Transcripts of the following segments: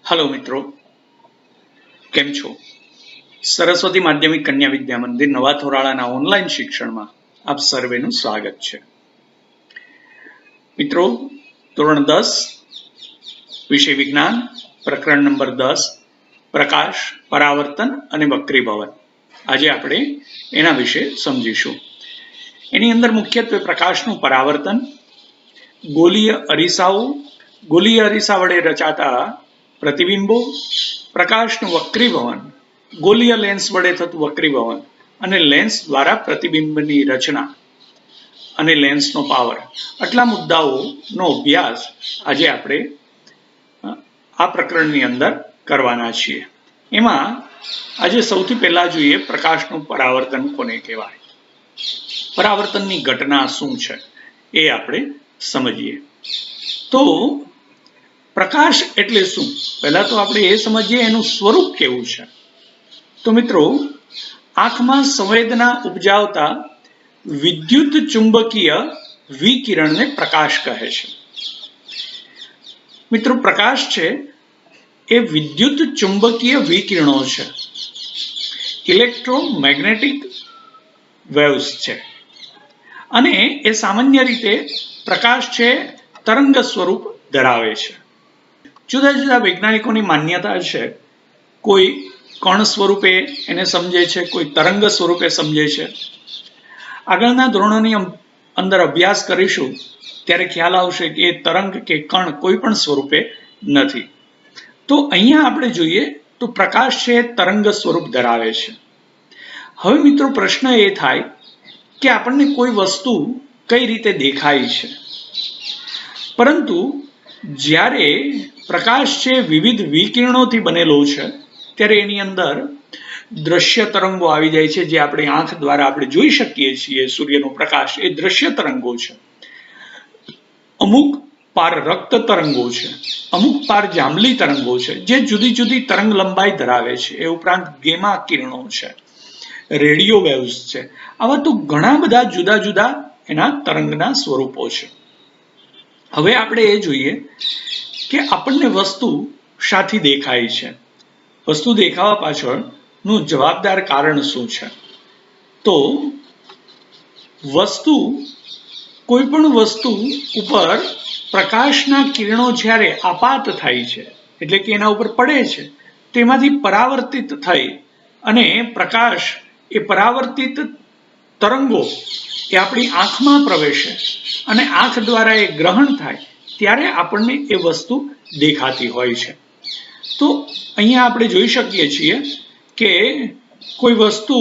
Hello मित्रों, केम छो? सरस्वती माध्यमिक कन्या विद्या मंदिर नवा थोराळाना ऑनलाइन शिक्षण में आप सर्वेનું स्वागत છે। मित्रों, ધોરણ 10 विषय विज्ञान प्रकरण नंबर 10 प्रकाश, परावर्तन અને વક્રીભવન આજે આપણે એના વિશે સમજીશું। એની અંદર મુખ્યત્વે પ્રકાશનું પરાવર્તન, ગોલીય અરીસા વડે રચાતા प्रतिबिंबो, प्रकाशનું वक्रीभवन, गोलीय लेंस वडे थतुं वक्रीभवन અને लेंस द्वारा प्रतिबिंबની रचना અને लेंसનો पावर આટલા મુદ્દાઓનો અભ્યાસ આજે આપણે આ પ્રકરણની અંદર કરવાના છીએ। એમાં આજે સૌથી પહેલા જોઈએ પ્રકાશનું પરાવર્તન કોને કહેવાય, પરાવર્તનની ઘટના શું છે એ આપણે સમજીએ। તો प्रकाश एटले शुं, पहला तो आपणे ए समझीए एनुं स्वरूप केवुं छे। तो मित्रों, आंखमां संवेदना उपजावता विद्युत चुंबकीय विकिरण ने प्रकाश कहे छे। मित्रों, प्रकाश छे ए विद्युत चुंबकीय विकिरणों छे, इलेक्ट्रोमेग्नेटिक वेव्स छे अने ए सामान्य रीते प्रकाश छे तरंग स्वरूप धरावे छे। जुदा जुदा वैज्ञानिकों की मान्यता है, कोई कण स्वरूपे एने समझे छे, कोई तरंग स्वरूपे समझे छे। आगळना धोरणोनी अंदर अभ्यास करीशुं त्यारे ख्याल आवशे कि तरंग के कण कोई पण स्वरूपे नथी। तो अहींया आपणे जोईए तो प्रकाश छे तरंग स्वरूप धरावे छे। हवे मित्रों, प्रश्न ए थाय कि आपणने कोई वस्तु कई रीते देखाय छे, परंतु ज्यारे प्रकाश छे विविध विकिरणोथी बनेलो छे त्यारे एनी अंदर दृश्य तरंगो आवी जाय छे, जे आपणी आंख द्वारा आपणे जोई शकीए छीए। सूर्यनो प्रकाश ए दृश्य तरंगो छे। अमुक पार रक्त तरंगो छे, अमुक पार जांबली तरंगो छे, जे जुदी जुदी तरंग लंबाई धरावे छे। ए उपरांत गेमा किरणो छे, रेडियो वेव्स छे। आवा तो घणा बधा जुदा जुदा एना तरंगना स्वरूपो छे। हवे आपणे ए जोईए कि आपने वस्तु शाथी देखाय छे, वस्तु देखावा पाछळनुं जवाबदार कारण शुं छे। तो वस्तु, कोईपण वस्तु उपर प्रकाशना किरणों ज्यारे आपात थाय छे, एटले के एना उपर पड़े छे, तेमांथी परावर्तित थई अने प्रकाश ए परावर्तित तरंगो ए आपणी आंखमां प्रवेशे अने आंख द्वारा ए ग्रहण थाय त्यारे आपणने ए वस्तु देखाती होय छे। तो अहींया आपणे जोई शकीए छीए के कोई वस्तु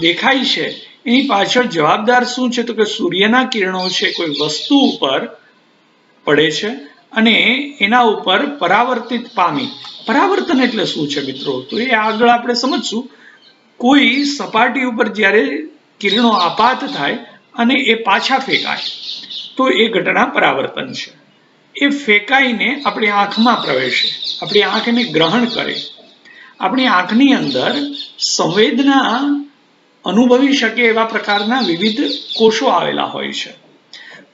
देखाय छे एनी पाछळ जवाबदार शुं छे, तो के सूर्यना किरणों छे कोई वस्तु उपर पड़े छे अने एना उपर परावर्तित पामी। परावर्तन एटले शुं छे मित्रों, तो ए आगळ आपणे समजशुं। कोई सपाटी उपर ज्यारे किरणों आपात थाय अने ए पाछा फेंकाय तो ए घटना परावर्तन छे। ए फेंकाईने अपनी आंखमां प्रवेशे, अपनी आंख ने ग्रहण करे, अपनी आंखनी अंदर संवेदना अनुभवी शके एवा प्रकारना विविध कोषो आवेला होय छे।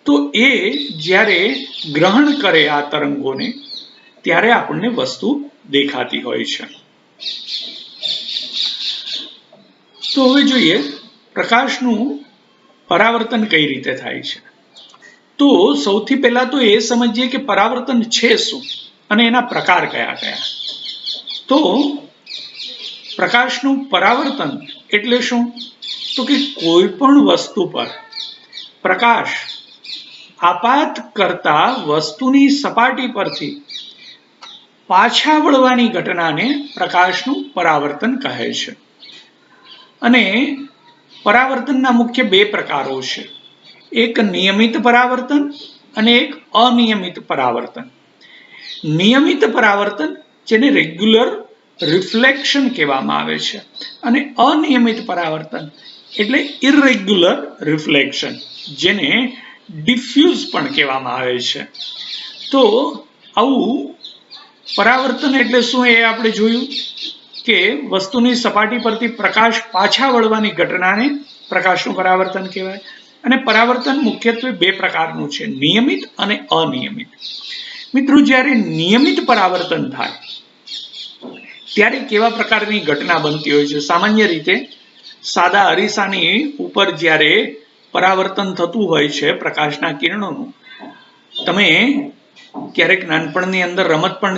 तो ए ज्यारे ग्रहण करे आ तरंगोने त्यारे आपणे वस्तु देखाती होय छे। तो हवे जोईए प्रकाशनुं परावर्तन कई रीते थाय छे। तो सौथी पहला तो ये समझिए कि परावर्तन छे शुं अने एना प्रकार कया कया। तो प्रकाशनुं परावर्तन एटले शुं, तो कि कोईपण वस्तु पर प्रकाश आपात करता वस्तुनी सपाटी परथी पाछा वळवानी घटनाने प्रकाशनुं परावर्तन कहे छे। अने परावर्तनना मुख्य बे प्रकारो छे, एक नियमित परावर्तन અને એક અનિયમિત પરાવર્તન। નિયમિત પરાવર્તન જેને રેગ્યુલર રિફ્લેક્શન કહેવામાં આવે છે અને અનિયમિત પરાવર્તન એટલે ઇરેગ્યુલર રિફ્લેક્શન જેને ડિફ્યુઝ પણ કહેવામાં આવે છે। તો આવું પરાવર્તન એટલે શું એ આપણે જોયું કે વસ્તુની સપાટી પરથી પ્રકાશ પાછા વળવાની ઘટનાને પ્રકાશનું પરાવર્તન કહેવાય। અને પરાવર્તન મુખ્યત્વે બે પ્રકારનું છે, નિયમિત અને અનિયમિત। મિત્રો, જ્યારે નિયમિત પરાવર્તન થાય ત્યારે કેવા પ્રકારની ઘટના બનતી હોય છે? સામાન્ય રીતે સાદા અરીસાની ઉપર જ્યારે પરાવર્તન થતું હોય છે પ્રકાશના કિરણોનું, તમે ક્યારેક નાનપણની અંદર રમત પણ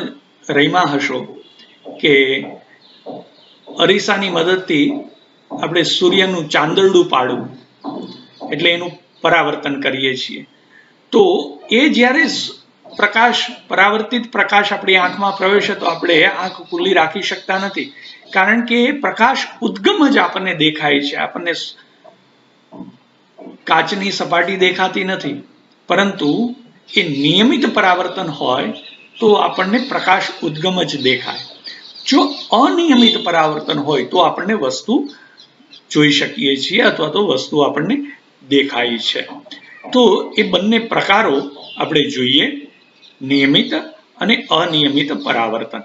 રમ્યા હશો કે અરીસાની મદદથી આપણે સૂર્યનું ચાંદરડું પાડવું, એટલે એનું પરાવર્તન કરીએ છીએ. તો એ જ્યારે પરાવર્તિત પ્રકાશ આપણી આંખમાં પ્રવેશે તો આપણે આંખ ખુલ્લી રાખી શકતા નથી, કારણ કે એ પ્રકાશ ઉદ્ગમ જ આપણને દેખાય છે. આપણને કાચની સપાટી દેખાતી નથી, પરંતુ એ નિયમિત પરાવર્તન હોય તો આપણને પ્રકાશ ઉદ્ગમ જ દેખાય. જો અનિયમિત પરાવર્તન હોય તો આપણને વસ્તુ જોઈ શકીએ છીએ અથવા તો વસ્તુ આપણને દેખાય છે. તો એ બંને પ્રકારો આપણે જોઈએ, નિયમિત અને અનિયમિત પરાવર્તન.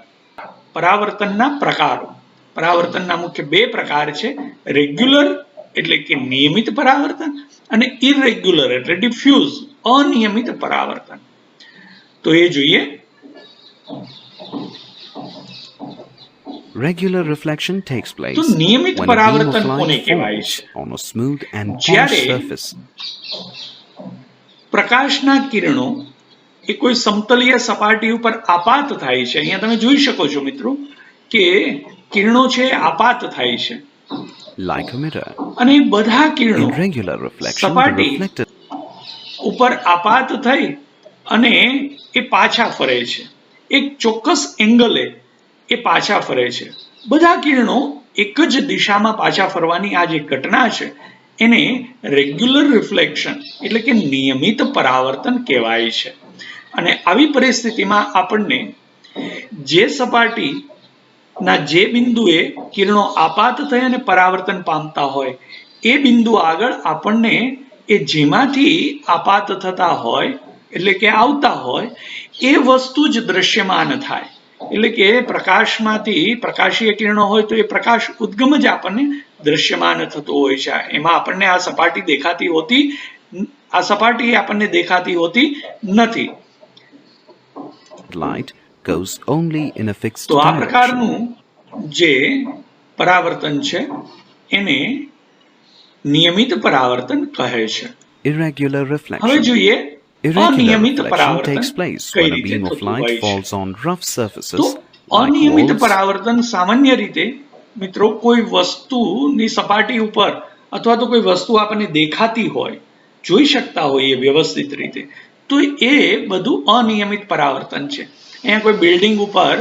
પરાવર્તનના પ્રકારો. પરાવર્તનના મુખ્ય બે પ્રકાર છે, રેગ્યુલર એટલે કે નિયમિત પરાવર્તન અને ઇરેગ્યુલર એટલે ડિફ્યુઝ અનિયમિત પરાવર્તન. તો એ જોઈએ. Regular reflection takes place તો નિયમિત when a beam પરાવર્તન of કોને light કહેવાય falls છે? on a smooth and જ્યારે polished surface. પ્રકાશના કિરણો એ કોઈ સમતલીય સપાટી ઉપર આપાત થાય છે. અહીંયા તમે જોઈ શકો છો મિત્રો કે કિરણો છે આપાત થાય છે, Like a mirror. અને બધા કિરણો In regular reflection, the સપાટી reflected ઉપર આપાત થઈ અને એ પાછા ફરે છે. એક ચોક્કસ એંગલે એ પાછા ફરે છે. બધા કિરણો એક જ દિશામાં પાછા ફરવાની આ જે ઘટના છે એને રેગ્યુલર રિફ્લેક્શન એટલે કે નિયમિત પરાવર્તન કહેવાય છે. અને આવી પરિસ્થિતિમાં આપણને જે સપાટીના જે બિંદુએ કિરણો આપાત થઈ અને પરાવર્તન પામતા હોય એ બિંદુ આગળ આપણને એ જેમાંથી આપાત થતા હોય એટલે કે આવતા હોય એ વસ્તુ જ દ્રશ્યમાન થાય. એટલે કે પ્રકાશમાંથી પ્રકાશીય કિરણો હોય તો એ પ્રકાશ ઉદ્ગમ જ આપણને દ્રશ્યમાન થતો હોય છે. એમાં આપણને આ સપાટી આપણને દેખાતી હોતી નથી. light goes only in a fixed તો આ direction. પ્રકારનું જે પરાવર્તન છે એને નિયમિત પરાવર્તન કહે છે. Irregular હવે reflection. જોઈએ Irregular અનિયમિત reflection પરાવર્તન takes place કઈ when a રીતે beam of થતું light હોય છે? falls on rough તો surfaces like અનિયમિત walls, પરાવર્તન સામાન્ય રીતે મિત્રો કોઈ વસ્તુની સપાટી ઉપર અથવા તો કોઈ વસ્તુ આપણને દેખાતી હોય, જોઈ શકતા હોઈએ વ્યવસ્થિત રીતે, તો એ બધું અનિયમિત પરાવર્તન છે. અહીંયા કોઈ બિલ્ડિંગ ઉપર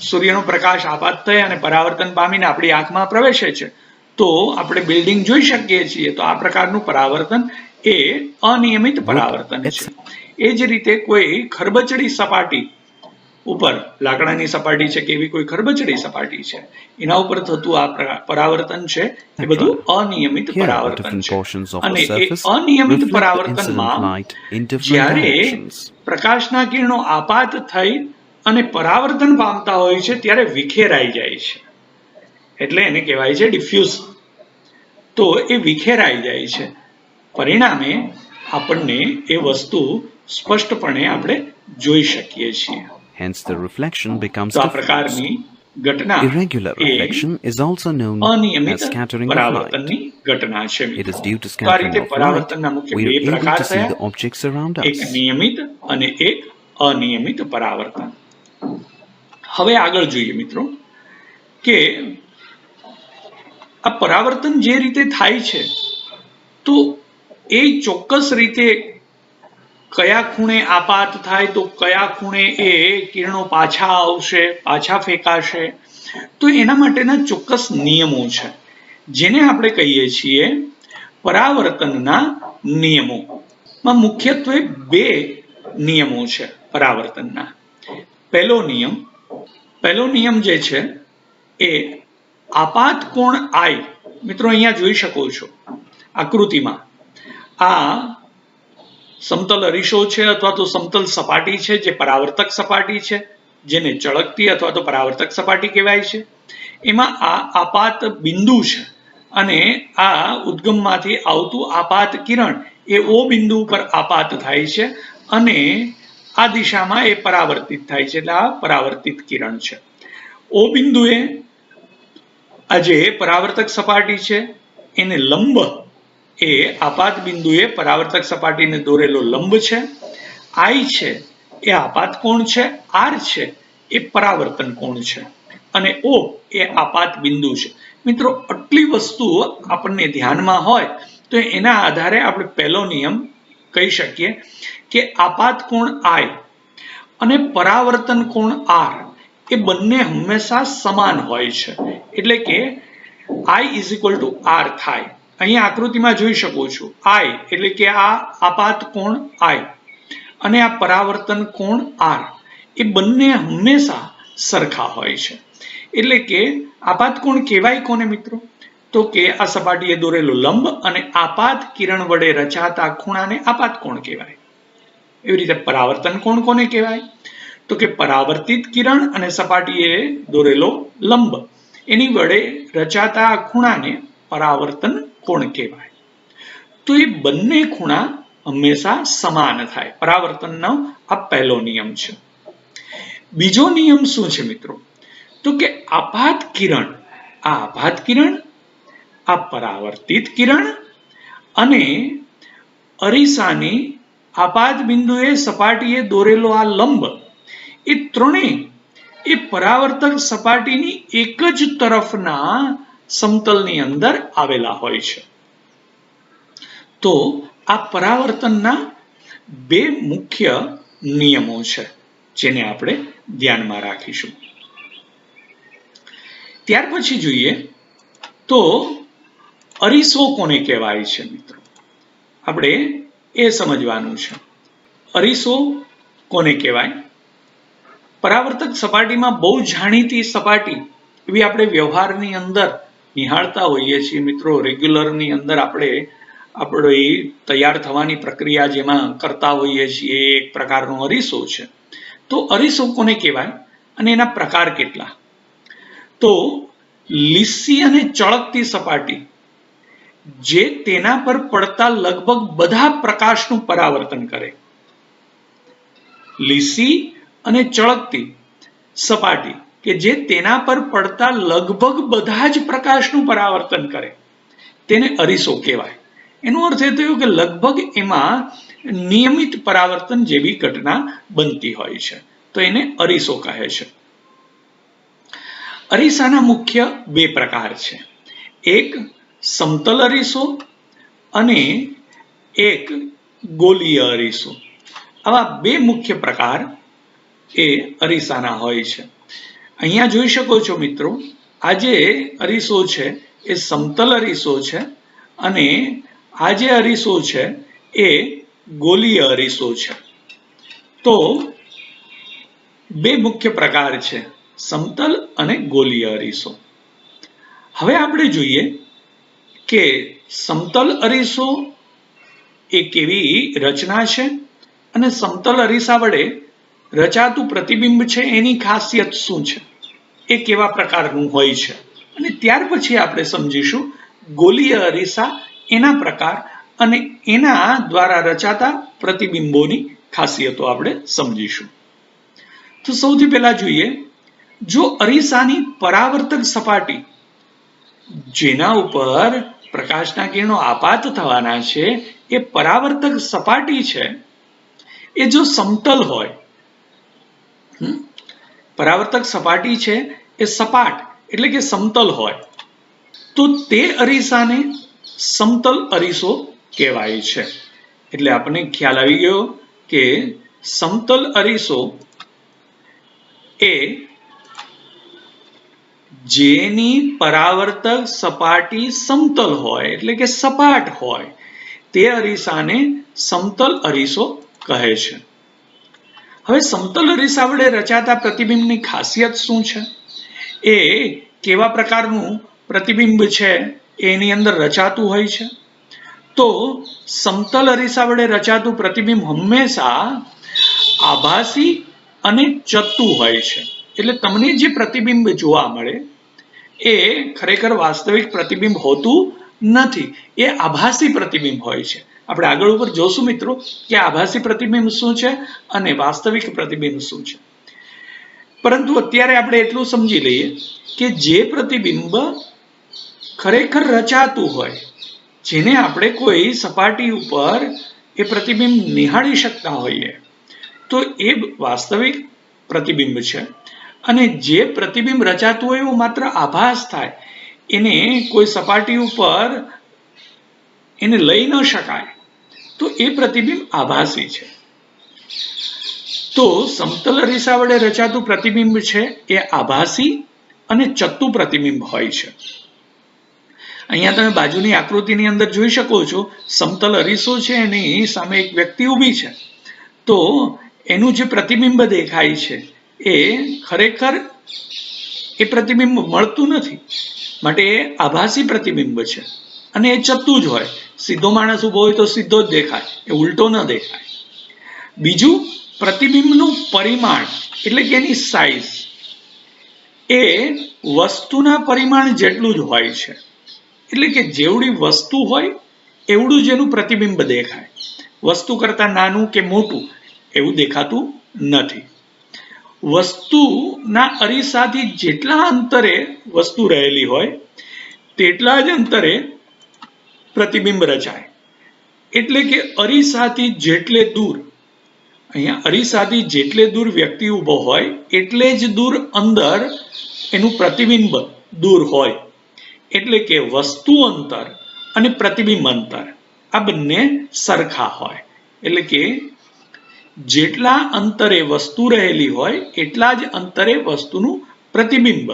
સૂર્યનો પ્રકાશ આપાત થઈ અને પરાવર્તન પામીને આપણી આંખમાં પ્રવેશે છે તો આપણે બિલ્ડિંગ જોઈ શકીએ છીએ. તો આ પ્રકારનું પરાવર્તન એ અનિયમિત પરાવર્તન છે. એ જ રીતે કોઈ ખરબચડી સપાટી ઉપર, લાકડાની સપાટી છે કે એવી કોઈ ખરબચડી સપાટી છે, એના ઉપર થતું આ પરાવર્તન છે એ બધું અનિયમિત here પરાવર્તન different છે. portions of અને the એ surface અનિયમિત reflect the incident પરાવર્તનમાં light in different જ્યારે directions. પ્રકાશના કિરણો આપાત થઈ અને પરાવર્તન પામતા હોય છે ત્યારે વિખેરાઈ જાય છે, એટલે એને કહેવાય છે ડિફ્યુઝ. તો એ વિખેરાઈ જાય છે, પરિણામે આપણને એ વસ્તુ સ્પષ્ટપણે આપણે જોઈ શકીએ છીએ. Hence the reflection becomes તો આ diffused. પ્રકારની ઘટના Irregular A reflection is also known અનિયમિત as scattering of light. પરાવર્તનની ઘટના છે. It is due to તો આ scattering રીતે of light પરાવર્તનના મુખ્ય we બે are able પ્રકાર to see થયા, the objects around એક us. નિયમિત અને એક અનિયમિત પરાવર્તન. હવે આગળ જોઈએ મિત્રો કે આ પરાવર્તન જે રીતે થાય છે તો એ ચોક્કસ રીતે કયા ખૂણે આપાત થાય તો કયા ખૂણે એ કિરણો પાછા આવશે, પાછા ફેંકાશે, તો એના માટેના ચોક્કસ નિયમો છે જેને આપણે કહીએ છીએ પરાવર્તનના નિયમો. મુખ્યત્વે બે નિયમો છે પરાવર્તનના. પહેલો નિયમ જે છે એ આપાત કોણ આઈ. મિત્રો અહીંયા જોઈ શકો છો આકૃતિમાં, આ સમતલ અરીસો છે અથવા તો સમતલ સપાટી છે જે પરાવર્તક સપાટી છે, જેને ચળકતી અથવા તો પરાવર્તક સપાટી કહેવાય છે. એમાં આ આપાત બિંદુ છે અને આ ઉદ્ગમમાંથી આવતું આપાત કિરણ એ ઓ બિંદુ ઉપર આપાત થાય છે અને આ દિશામાં એ પરાવર્તિત થાય છે, એટલે આ પરાવર્તિત કિરણ છે. ઓ બિંદુએ આ જે પરાવર્તક સપાટી છે એને લંબ એ આપાત બિંદુએ પરાવર્તક સપાટીને દોરેલો લંબ છે. I છે એ આપાત કોણ છે, R છે એ પરાવર્તન કોણ છે, અને O એ આપાત બિંદુ છે. મિત્રો આટલી વસ્તુઓ આપણને ધ્યાનમાં હોય તો એના આધારે આપણે પહેલો નિયમ કહી શકીએ કે આપાત કોણ I અને પરાવર્તન કોણ R એ બંને હંમેશા સમાન હોય છે, એટલે કે I = R થાય. અહીંયા આકૃતિમાં જોઈ શકો છો, I એટલે કે આ આપાત કોણ I અને આ પરાવર્તન કોણ R એ બંને હંમેશા સરખા હોય છે. એટલે કે આપાત કોણ કહેવાય કોને મિત્રો? તો કે આ સપાટીએ દોરેલો લંબ અને આપાત કિરણ વડે રચાતા ખૂણાને આપાત કોણ કહેવાય. એવી રીતે પરાવર્તન કોણ કોને કહેવાય? તો કે પરાવર્તિત કિરણ અને સપાટીએ દોરેલો લંબ એની વડે રચાતા ખૂણાને પરાવર્તન કોણ કહેવાય. તો એ બંને ખૂણા હંમેશા સમાન થાય. પરાવર્તનનો આ પહેલો નિયમ છે. બીજો નિયમ શું છે મિત્રો? તો કે આપાત કિરણ, આ આપાત કિરણ, આ પરાવર્તિત કિરણ અને અરીસાની આપાત બિંદુએ સપાટીએ દોરેલો આ લંબ એ ત્રણેય એ પરાવર્તક સપાટીની એક જ તરફના સમતલની અંદર આવેલા હોય છે. તો આ પરાવર્તનના બે મુખ્ય નિયમો છે જેને આપણે ધ્યાનમાં રાખીશું. ત્યાર પછી જોઈએ તો અરીસો કોને કહેવાય છે મિત્રો? આપણે એ સમજવાનું છે. અરીસો કોને કહેવાય? પરાવર્તક સપાટીમાં બહુ જાણીતી સપાટી એવી આપણે વ્યવહારની અંદર નિહાળતા હોઈએ છીએ મિત્રો. રેગ્યુલરની અંદર આપણે તૈયાર થવાની પ્રક્રિયા જેમાં કરતા હોઈએ છીએ એ એક પ્રકારનો અરીસો છે. તો અરીસો કોને કહેવાય અને એના પ્રકાર કેટલા? તો લીસી અને ચળકતી સપાટી જે તેના પર પડતા લગભગ બધા પ્રકાશનું પરાવર્તન કરે. લીસી અને ચળકતી સપાટી કે જે તેના પર પડતા લગભગ બધા જ પ્રકાશનું પરાવર્તન કરે તેને અરીસો કહેવાય. એનો અર્થ એ થયો કે લગભગ એમાં નિયમિત પરાવર્તન જેવી ઘટના બનતી હોય છે, તો એને અરીસો કહે છે. અરીસાના મુખ્ય બે પ્રકાર છે, એક સમતલ અરીસો અને એક ગોલીય અરીસો. આવા બે મુખ્ય પ્રકાર એ અરીસાના હોય છે. અહીંયા જોઈ શકો છો મિત્રો, આ જે અરીસો છે એ સમતલ અરીસો છે અને આ જે અરીસો છે એ ગોલીય અરીસો છે. તો બે મુખ્ય પ્રકાર છે, સમતલ અને ગોલીય અરીસો. હવે આપણે જોઈએ કે સમતલ અરીસો એ કેવી રચના છે અને સમતલ અરીસા વડે રચાતું પ્રતિબિંબ છે એની ખાસિયત શું છે, એ કેવા પ્રકારનું હોય છે, અને ત્યાર પછી આપણે સમજીશું ગોલીય અરીસા, એના પ્રકાર અને એના દ્વારા રચાતા પ્રતિબિંબોની ખાસિયતો આપણે સમજીશું. તો સૌથી પહેલા જોઈએ, જો અરીસાની પરાવર્તક સપાટી જેના ઉપર પ્રકાશના કિરણો આપાત થવાના છે એ પરાવર્તક સપાટી છે એ જો સમતલ હોય, પરાવર્તક સપાટી છે એ સપાટ એટલે કે સમતલ હોય, તો તે અરીસાને સમતલ અરીસો કહેવાય છે. એટલે આપણને ખ્યાલ આવી ગયો કે સમતલ અરીસો એ જેની પરાવર્તક સપાટી સમતલ હોય એટલે કે સપાટ હોય તે અરીસાને સમતલ અરીસો કહે છે. હવે સમતલ અરીસા વડે રચાતા પ્રતિબિંબની ખાસિયત શું છે, એ કેવા પ્રકારનું પ્રતિબિંબ છે એની અંદર રચાતું હોય છે? તો સમતલ અરીસા વડે રચાતું પ્રતિબિંબ હંમેશા આભાસી અને ચત્તુ હોય છે. એટલે તમને જે પ્રતિબિંબ જોવા મળે એ ખરેખર વાસ્તવિક પ્રતિબિંબ હોતું નથી, એ આભાસી પ્રતિબિંબ હોય છે. આપણે આગળ ઉપર જોશું મિત્રો કે આભાસી પ્રતિબિંબ શું છે અને વાસ્તવિક પ્રતિબિંબ શું છે. પરંતુ અત્યારે આપણે એટલું સમજી લઈએ કે જે પ્રતિબિંબ ખરેખર રચાતું હોય, જેને આપણે કોઈ સપાટી ઉપર એ પ્રતિબિંબ નિહાળી શકતા હોઈએ, તો એ વાસ્તવિક પ્રતિબિંબ છે. અને જે પ્રતિબિંબ રચાતું હોય એવું માત્ર આભાસ થાય, એને કોઈ સપાટી ઉપર એને લઈ ન શકાય, તો એ પ્રતિબિંબ આભાસી છે. તો સમતલ અરીસા વડે રચાતું પ્રતિબિંબ છે એ આભાસી અને ચત્તુ પ્રતિબિંબ હોય છે. અહીંયા તમે બાજુની આકૃતિની અંદર જોઈ શકો છો, સમતલ અરીસો છે એની સામે એક વ્યક્તિ ઊભી છે. તો એનું જે પ્રતિબિંબ દેખાય છે એ ખરેખર એ પ્રતિબિંબ મળતું નથી, માટે એ આભાસી પ્રતિબિંબ છે અને એ ચત્તુ જ હોય. સીધો માણસ ઊભો હોય તો સીધો જ દેખાય, એ ઉલટો ન દેખાય. બીજું, પ્રતિબિંબનું પરિમાણ એટલે કે એની સાઈઝ એ વસ્તુના પરિમાણ જેટલું જ હોય છે. એટલે કે જેવડી વસ્તુ હોય એવડું જ એનું પ્રતિબિંબ દેખાય. વસ્તુ કરતા નાનું કે મોટું એવું દેખાતું નથી. વસ્તુના અરીસાથી જેટલા અંતરે વસ્તુ રહેલી હોય તેટલા જ અંતરે પ્રતિબિંબ રચાય. એટલે કે અરીસાથી જેટલે દૂર, અહીંયા અરીસાથી જેટલે દૂર વ્યક્તિ ઊભો હોય એટલે જ દૂર અંદર એનું પ્રતિબિંબ દૂર હોય. એટલે કે વસ્તુ અંતર અને પ્રતિબિંબ અંતર આ બંને સરખા હોય. એટલે કે જેટલા અંતરે વસ્તુ રહેલી હોય એટલા જ અંતરે વસ્તુનું પ્રતિબિંબ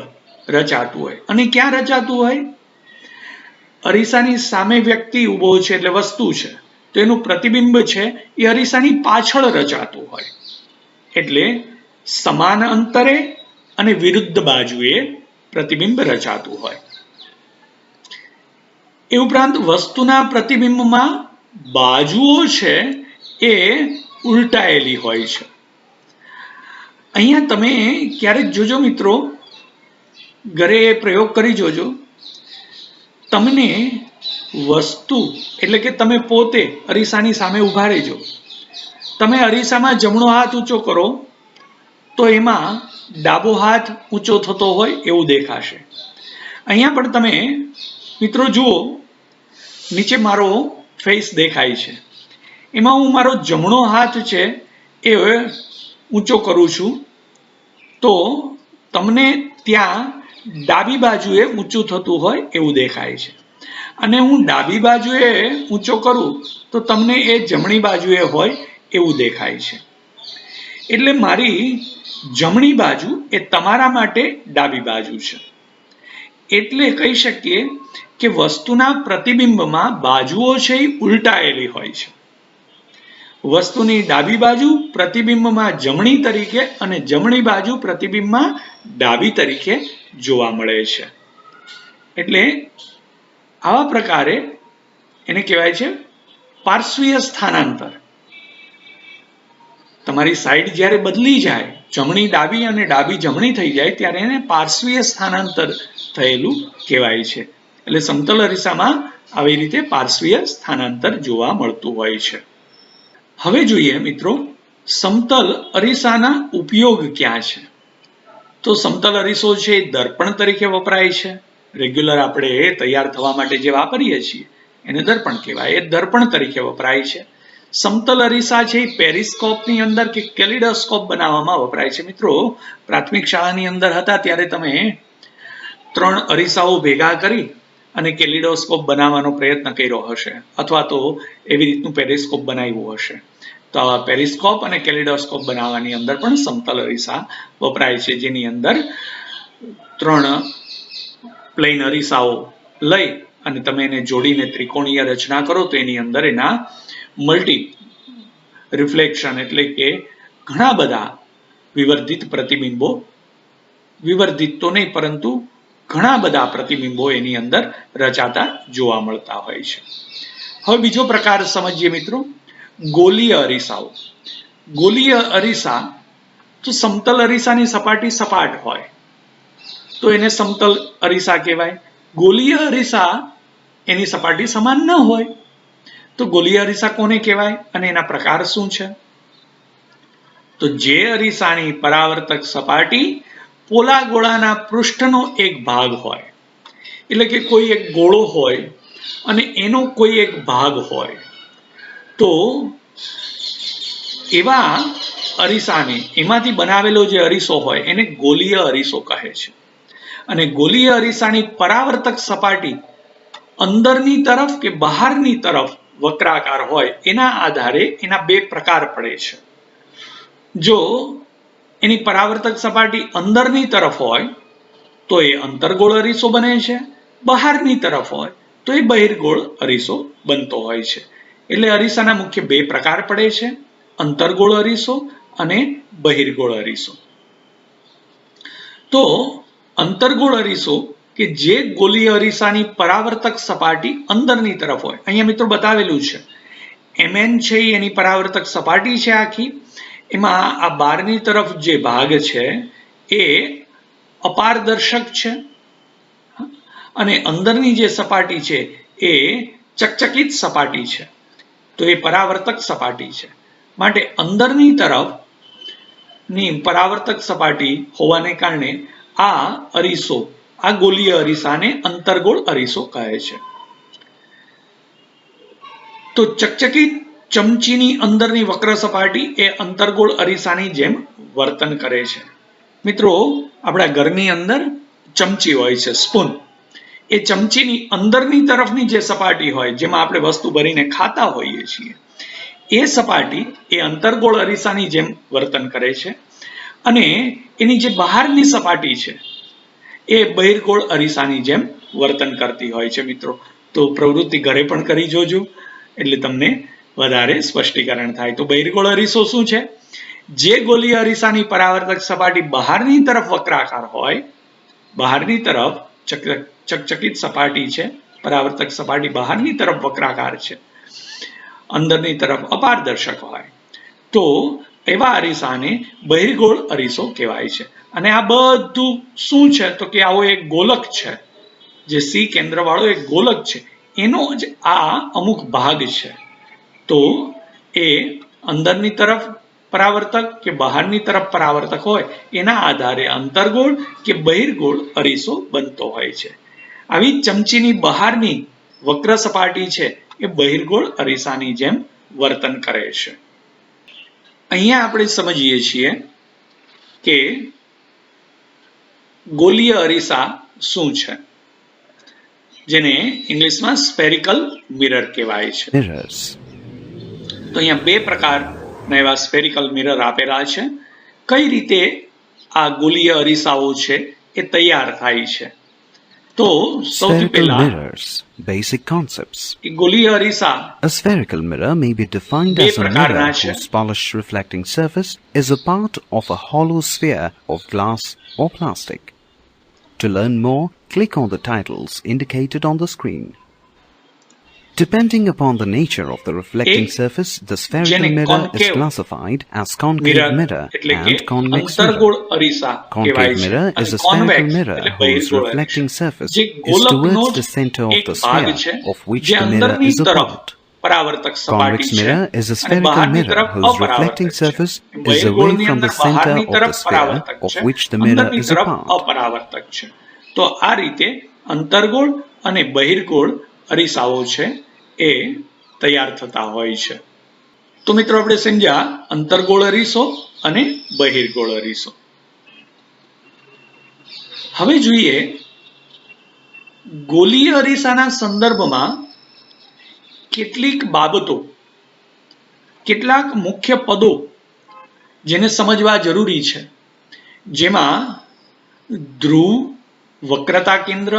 રચાતું હોય. અને ક્યાં રચાતું હોય? અરીસાની સામે વ્યક્તિ ઊભો છે એટલે વસ્તુ છે, તો એનું પ્રતિબિંબ છે એ અરીસાની પાછળ રચાતું હોય. એટલે સમાન અંતરે અને વિરુદ્ધ બાજુએ પ્રતિબિંબ રચાતું હોય. એ ઉપરાંત વસ્તુના પ્રતિબિંબમાં બાજુઓ છે એ ઉલટાયેલી હોય છે. અહીંયા તમે ક્યારેક જોજો મિત્રો, ઘરે પ્રયોગ કરી જોજો, તમને વસ્તુ એટલે કે તમે પોતે અરીસાની સામે ઊભા રહેજો, તમે અરીસામાં જમણો હાથ ઊંચો કરો તો એમાં ડાબો હાથ ઊંચો થતો હોય એવું દેખાશે. અહીંયા પણ તમે મિત્રો જુઓ, નીચે મારો ફેસ દેખાય છે, એમાં હું મારો જમણો હાથ છે એ ઊંચો કરું છું તો તમને ત્યાં ડાબી બાજુએ ઊંચું થતું હોય એવું દેખાય છે. અને હું ડાબી બાજુએ ઊંચો કરું તો તમને એ જમણી બાજુએ હોય એવું દેખાય છે. એટલે મારી જમણી બાજુ એ તમારા માટે ડાબી બાજુ છે. એટલે કહી શકીએ કે વસ્તુના પ્રતિબિંબમાં બાજુઓ છે એ ઉલટાયેલી હોય છે. વસ્તુની ડાબી બાજુ પ્રતિબિંબમાં જમણી તરીકે અને જમણી બાજુ પ્રતિબિંબમાં ડાબી તરીકે જોવા મળે છે. એટલે આવા પ્રકારે એને કહેવાય છે પાર્શ્વીય સ્થાનાંતર. તમારી સાઈડ જ્યારે બદલી જાય, જમણી ડાબી અને ડાબી જમણી થઈ જાય, ત્યારે એને પાર્શ્વીય સ્થાનાંતર થયેલું કહેવાય છે. એટલે સમતલ અરીસામાં આવી રીતે પાર્શ્વીય સ્થાનાંતર જોવા મળતું હોય છે. હવે જોઈએ મિત્રો, સમતલ અરીસાના ઉપયોગ ક્યાં છે? તો સમતલ અરીસો છે દર્પણ તરીકે વપરાય છે. રેગ્યુલર આપણે તૈયાર થવા માટે જે વાપરીએ છીએ એને દર્પણ કહેવાય, એ દર્પણ તરીકે વપરાય છે. સમતલ અરીસા છે એ પેરિસ્કોપની અંદર કે કેલિડોસ્કોપ બનાવવામાં વપરાય છે. મિત્રો, પ્રાથમિક શાળાની અંદર હતા ત્યારે તમે 3 અરીસાઓ ભેગા કરી અને કેલિડોસ્કોપ બનાવવાનો પ્રયત્ન કર્યો હશે, અથવા તો એવી રીતનું પેરિસ્કોપ બનાવ્યું હશે. તો આવા પેરિસ્કોપ અને કેલિડોસ્કોપ બનાવવાની અંદર પણ સમતલ અરીસા વપરાય છે, જેની અંદર 3 પ્લેન અરીસાઓ લઈ અને તમે એને જોડીને ત્રિકોણીય રચના કરો તો એની અંદર એના મલ્ટી રિફ્લેક્શન એટલે કે ઘણા બધા વિવર્ધિત પ્રતિબિંબો, વિવર્ધિત તો નહીં પરંતુ ઘણા બધા પ્રતિબિંબો એની અંદર રચાતા જોવા મળતા હોય છે. હવે બીજો પ્રકાર સમજીએ મિત્રો, ગોલીય અરીસાઓ. ગોલીય અરીસા તો સમતલ અરીસાની સપાટી સપાટ હોય તો એને સમતલ અરીસા કહેવાય. ગોલીય અરીસા એની સપાટી સમાન ન હોય તો ગોલીય અરીસા કોને કહેવાય અને એના પ્રકાર શું છે? તો જે અરીસાની પરાવર્તક સપાટી પોલા ગોળાના પૃષ્ઠનો એક ભાગ હોય, એટલે કે કોઈ એક ગોળો હોય અને એનો કોઈ એક ભાગ હોય, તો એવા અરીસાને, એમાંથી બનાવેલો જે અરીસો હોય એને ગોલીય અરીસો કહે છે. અને ગોલીય અરીસાની પરાવર્તક સપાટી અંદરની તરફ કે બહારની તરફ વક્રાકાર હોય એના આધારે એના બે પ્રકાર પડે છે. જો એની પરાવર્તક સપાટી અંદરની તરફ હોય તો એ અંતર્ગોળ અરીસો બને છે, બહારની તરફ હોય તો એ બહિર્ગોળ અરીસો બનતો હોય છે. એટલે અરીસાના મુખ્ય બે પ્રકાર પડે છે, અંતર્ગોળ અરીસો અને બહિર્ગોળ અરીસો. તો અંતર્ગોળ અરીસો કે જે ગોલીય અરીસાની પરાવર્તક સપાટી અંદરની તરફ હોય, અહીંયા મિત્રો બતાવેલું છે Mn છે એની પરાવર્તક સપાટી છે આખી, એમાં આ બહારની તરફ જે ભાગ છે એ અપારદર્શક છે અને અંદરની જે સપાટી છે એ ચકચકિત સપાટી છે, તો એ પરાવર્તક સપાટી છે. માટે અંદરની તરફની પરાવર્તક સપાટી હોવાને કારણે આ અરીસો, આ ગોલીય અરીસાને અંતર્ગોળ અરીસો કહે છે. તો ચકચકિત ચમચીની અંદરની વક્ર સપાટી એ અંતર્ગોળ અરીસાની જેમ વર્તન કરે છે. મિત્રો, આપણા ઘરની અંદર ચમચી હોય છે, સ્પૂન. એ ચમચીની અંદરની તરફની જે સપાટી હોય, જેમાં આપણે વસ્તુ ભરીને ખાતા હોઈએ છીએ, એ સપાટી એ અંતર્ગોળ અરીસાની જેમ વર્તન કરે છે અને એની જે બહારની સપાટી છે એ બહિર્ગોળ અરીસાની જેમ વર્તન કરતી હોય છે. મિત્રો, તો પ્રવૃત્તિ ઘરે પણ કરી જોજો એટલે તમને વધારે સ્પષ્ટીકરણ થાય. તો બહિર્ગોળ અરીસો શું છે? જે ગોલીય અરીસાની પરાવર્તક સપાટી બહારની તરફ વક્રાકાર હોય, બહારની તરફ ચકચકિત સપાટી છે, પરાવર્તક સપાટી બહારની તરફ વક્રાકાર છે, અંદરની તરફ અપારદર્શક હોય, તો એવા અરીસાને બહિર્ગોળ અરીસો કહેવાય છે. અને આ બધું શું છે? તો કે આવો એક ગોલક છે, જે સી કેન્દ્ર વાળો એક ગોલક છે, એનો જ આ અમુક ભાગ છે. તો એ અંદરની તરફ પરાવર્તક કે બહારની તરફ પરાવર્તક હોય એના આધારે અંતર્ગોળ કે બહિર્ગોળ અરીસો બનતો હોય છે. આવી ચમચીની બહારની વક્ર સપાટી છે એ બહિર્ગોળ અરીસાની જેમ વર્તન કરે છે. અહીંયા આપણે સમજીએ છીએ કે ગોલીય અરીસા શું છે, જેને ઇંગ્લિશમાં સ્ફેરિકલ મિરર કહેવાય છે. Mirrors. તો અહીંયા બે પ્રકારના એવા સ્ફેરિકલ મિરર આપેલા છે. કઈ રીતે આ ગોલીય અરીસાઓ છે એ તૈયાર થાય છે? તો સૌથી Spherical પહેલા mirrors. Basic concepts. એ ગોલીય અરીસા A spherical mirror may be defined બે as a mirror પ્રકારના છે. whose polished reflecting surface is a part of a hollow sphere of glass or plastic. To learn more, click on the titles indicated on the screen. Depending upon the nature of the reflecting એક surface, the spherical જેને mirror is concave classified as concave mirror mirror એટલે કે and convex mirror. અંતર્ગોળ અરીસા Concave કહેવાય છે mirror અને is a spherical convex mirror એટલે whose બહિર્ગોળ reflecting અરીસા, surface જે is ગોલકનો towards જ the center of એક the ભાગ sphere છે, of which જે the mirror અંદરની is a તરફ part. પરાવર્તક સપાટી Convex છે mirror is a અને spherical બહારની mirror તરફ whose અપરાવર્તક reflecting છે. surface is away બહિર્ગોળની from અંદર the center બહારની of તરફ the sphere પરાવર્તક of છે, which the mirror અંદરની is a તરફ part. અપરાવર્તક છે. તો આ રીતે અંતર્ગોળ અને બહિર્ગોળ અરીસાઓ છે એ તૈયાર થતા હોય છે. તો મિત્રો, આપણે સમજ્યા અંતર્ગોળ અરીસો અને બહિર્ગોળ અરીસો. હવે જોઈએ ગોલીય અરીસાના સંદર્ભમાં કેટલીક બાબતો, કેટલાક મુખ્ય પદો જેને સમજવા જરૂરી છે, જેમાં ધ્રુવ, વક્રતા કેન્દ્ર,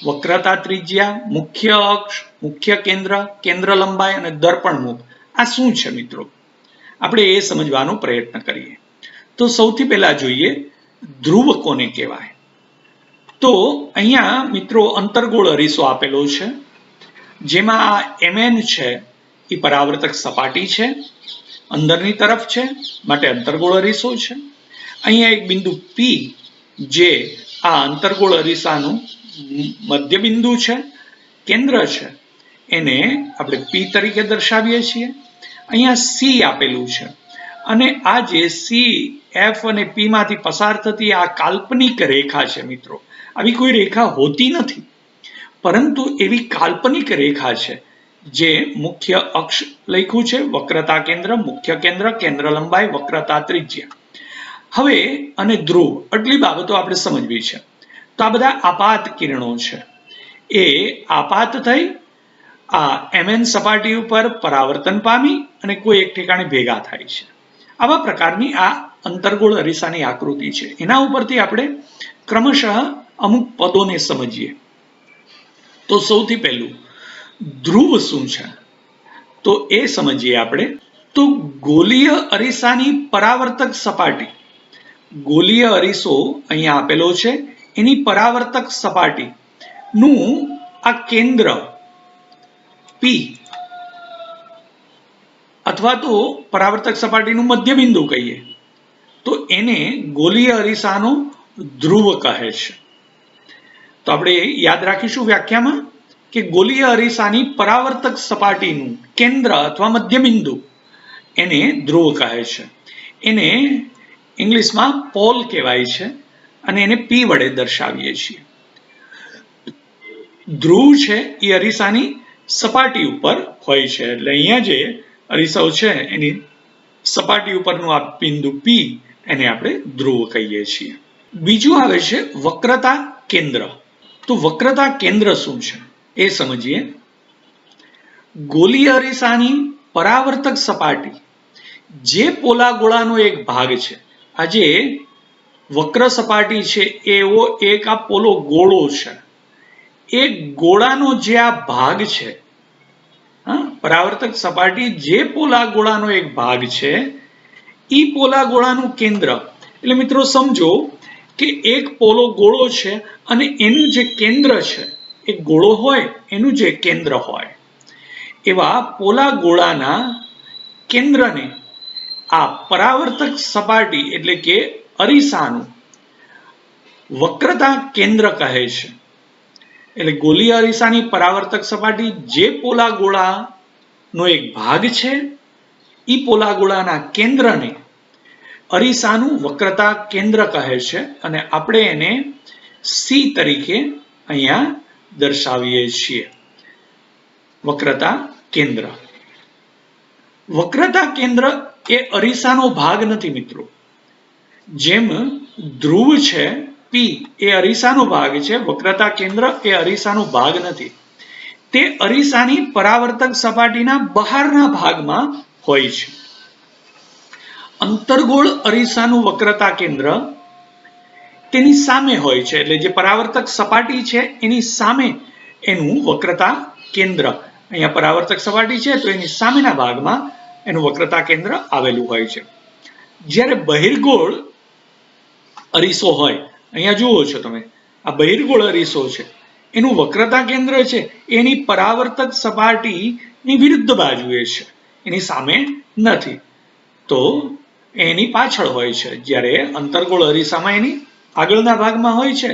વક્રતા ત્રિજ્યા, મુખ્ય અક્ષ, મુખ્ય કેન્દ્ર, કેન્દ્ર લંબાઈ અને દર્પણ મુખ, આ શું છે મિત્રો? આપણે એ સમજવાનો પ્રયત્ન કરીએ. તો સૌથી પહેલા જોઈએ ધ્રુવ કોને કહેવાય. તો અહીંયા મિત્રો અંતર્ગોળ અરીસો આપેલો છે, જેમાં આ Mn છે એ પરાવર્તક સપાટી છે, અંદરની તરફ છે, માટે અંતર્ગોળ અરીસો છે. અહીંયા એક બિંદુ P જે આ અંતર્ગોળ અરીસાનું મધ્ય બિંદુ છે, કેન્દ્ર છે, એને આપણે P તરીકે દર્શાવીએ છીએ. અહીંયા C આપેલું છે અને આ જે C, F અને P માંથી પસાર થતી આ કાલ્પનિક રેખા છે મિત્રો. આવી કોઈ રેખા હોતી નથી, પરંતુ એવી કાલ્પનિક રેખા છે જે મુખ્ય અક્ષ લખ્યું છે, વક્રતા કેન્દ્ર, મુખ્ય કેન્દ્ર, કેન્દ્ર લંબાઈ, વક્રતા ત્રિજ્યા. હવે અને ધ્રુવ, આટલી બાબતો આપણે સમજવી છે. તો આ બધા આપાત કિરણો છે. એ આપાત થઈ આ Mn સપાટી ઉપર પરાવર્તન પામી અને કોઈ એક ઠેકાણે ભેગા થાય છે. આવા પ્રકારની આ અંતર્ગોળ અરીસાની આકૃતિ છે. એના ઉપરથી આપણે ક્રમશઃ અમુક પદોને સમજીએ. તો સૌથી પહેલું ધ્રુવ શું છે તો એ સમજીએ આપણે. તો ગોલીય અરીસાની પરાવર્તક સપાટી, ગોલીય અરીસો અહીંયા આપેલો છે, એની પરાવર્તક સપાટી નું આ કેન્દ્ર P અથવા તો પરાવર્તક સપાટીનું મધ્યબિંદુ કહીએ તો એને ગોલીય અરીસાનો ધ્રુવ કહે છે. તો આપણે યાદ રાખીશું વ્યાખ્યામાં કે ગોલીય અરીસાની પરાવર્તક સપાટીનું કેન્દ્ર અથવા મધ્યબિંદુ એને ધ્રુવ કહે છે. એને ઇંગ્લિશમાં પોલ કહેવાય છે અને એને P વડે દર્શાવીએ છીએ. ધ્રુવ છે એ અરીસાની સપાટી ઉપર હોય છે. એટલે અહીંયા જે અરીસો છે એની સપાટી ઉપરનું આ બિંદુ P એને આપણે ધ્રુવ કહીએ છીએ. બીજું આવે છે વક્રતા કેન્દ્ર. તો વક્રતા કેન્દ્ર શું છે એ સમજીએ. ગોલીય અરીસાની પરાવર્તક સપાટી જે પોલા ગોળાનો એક ભાગ છે, આ જે વક્ર સપાટી છે એવો એક આ પોલો ગોળો છે, એ ગોળાનો જે આ ભાગ છે, પરાવર્તક સપાટી જે પોલા ગોળાનો એક ભાગ છે, ઈ પોલા ગોળાનું કેન્દ્ર. એટલે મિત્રો સમજો કે એક પોલો ગોળો છે અને એનું જે કેન્દ્ર છે, એક ગોળો હોય એનું જે કેન્દ્ર હોય, એવા પોલા ગોળાના કેન્દ્રને આ પરાવર્તક સપાટી એટલે કે અરીસાનું વક્રતા કેન્દ્ર કહે છે. એટલે ગોલીય અરીસાની પરાવર્તક સપાટી જે પોલા ગોળાનો એક ભાગ છે, ઈ પોલા ગોળાના કેન્દ્રને અરીસાનું વક્રતા કેન્દ્ર કહે છે અને આપણે એને C તરીકે અહીંયા દર્શાવીએ છીએ. વક્રતા કેન્દ્ર. વક્રતા કેન્દ્ર એ અરીસાનો ભાગ નથી મિત્રો. જેમ ધ્રુવ છે P એ અરીસાનો ભાગ છે, વક્રતા કેન્દ્ર એ અરીસાનો ભાગ નથી. તે અરીસાની પરાવર્તક સપાટીના બહારના ભાગમાં હોય છે. અંતર્ગોળ અરીસાનું વક્રતા કેન્દ્ર તેની સામે હોય છે. એટલે જે પરાવર્તક સપાટી છે એની સામે એનું વક્રતા કેન્દ્ર, અહીંયા પરાવર્તક સપાટી છે તો એની સામેના ભાગમાં એનું વક્રતા કેન્દ્ર આવેલું હોય છે. જ્યારે બહિર્ગોળ અરીસો હોય, અહીંયા જુઓ છો તમે, આ બહિર્ગોળ અરીસો છે, એનું વક્રતા કેન્દ્ર છે એની પરાવર્તક સપાટીની વિરુદ્ધ બાજુએ છે, એની સામે નથી, તો એની પાછળ હોય છે. જ્યારે અંતર્ગોળ અરીસામાં એની આગળના ભાગમાં હોય છે,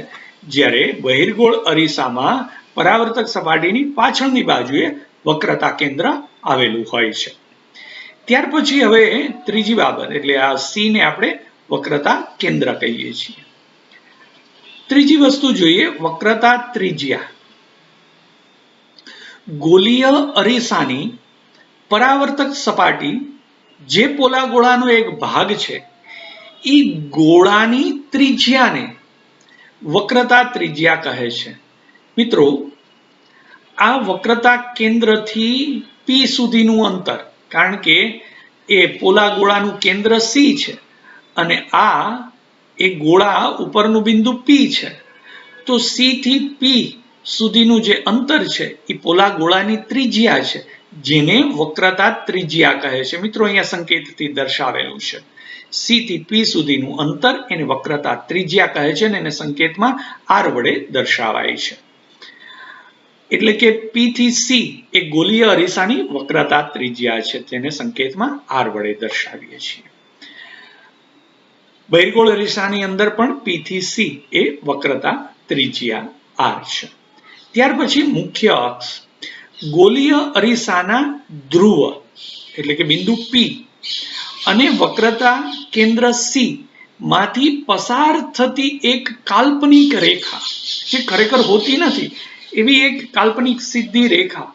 જ્યારે બહિર્ગોળ અરીસામાં પરાવર્તક સપાટીની પાછળની બાજુએ વક્રતા કેન્દ્ર આવેલું હોય છે. ત્યાર પછી હવે ત્રીજી બાબત, એટલે આ C ને આપણે વક્રતા કેન્દ્ર કહીએ છીએ. ત્રીજી વસ્તુ જોઈએ, વક્રતા ત્રિજ્યા. ગોલીય અરીસાની પરાવર્તક સપાટી જે પોલા ગોળાનો એક ભાગ છે, એ ગોળાની ત્રિજ્યાને વક્રતા ત્રિજ્યા કહે છે. મિત્રો, આ વક્રતા કેન્દ્રથી P સુધીનું અંતર, કારણ કે એ પોલા ગોળાનું કેન્દ્ર C છે અને આ એ ગોળા ઉપરનું બિંદુ P છે, તો C થી P સુધીનું જે અંતર છે એ પોલા ગોળાની ત્રિજ્યા છે, જેને વક્રતા ત્રિજ્યા કહે છે. મિત્રો, અહીંયા સંકેતથી દર્શાવેલું છે. C થી P સુધીનું અંતર એને વક્રતા ત્રિજ્યા કહે છે અને એને સંકેતમાં R વડે દર્શાવાય છે. એટલે કે P થી C એ ગોલીય અરીસાની વક્રતા ત્રિજ્યા છે, તેને સંકેતમાં R વડે દર્શાવીએ છીએ. બહિર્ગોળ અરીસાની અંદર પણ P થી C એ વક્રતા ત્રિજ્યા R છે. ત્યાર પછી મુખ્ય અક્ષ. ગોલીય અરીસાના ધ્રુવ એટલે કે બિંદુ P અને વક્રતા કેન્દ્ર C માંથી પસાર થતી એક કાલ્પનિક રેખા, જે ખરેખર હોતી નથી એવી એક કાલ્પનિક સીધી રેખા,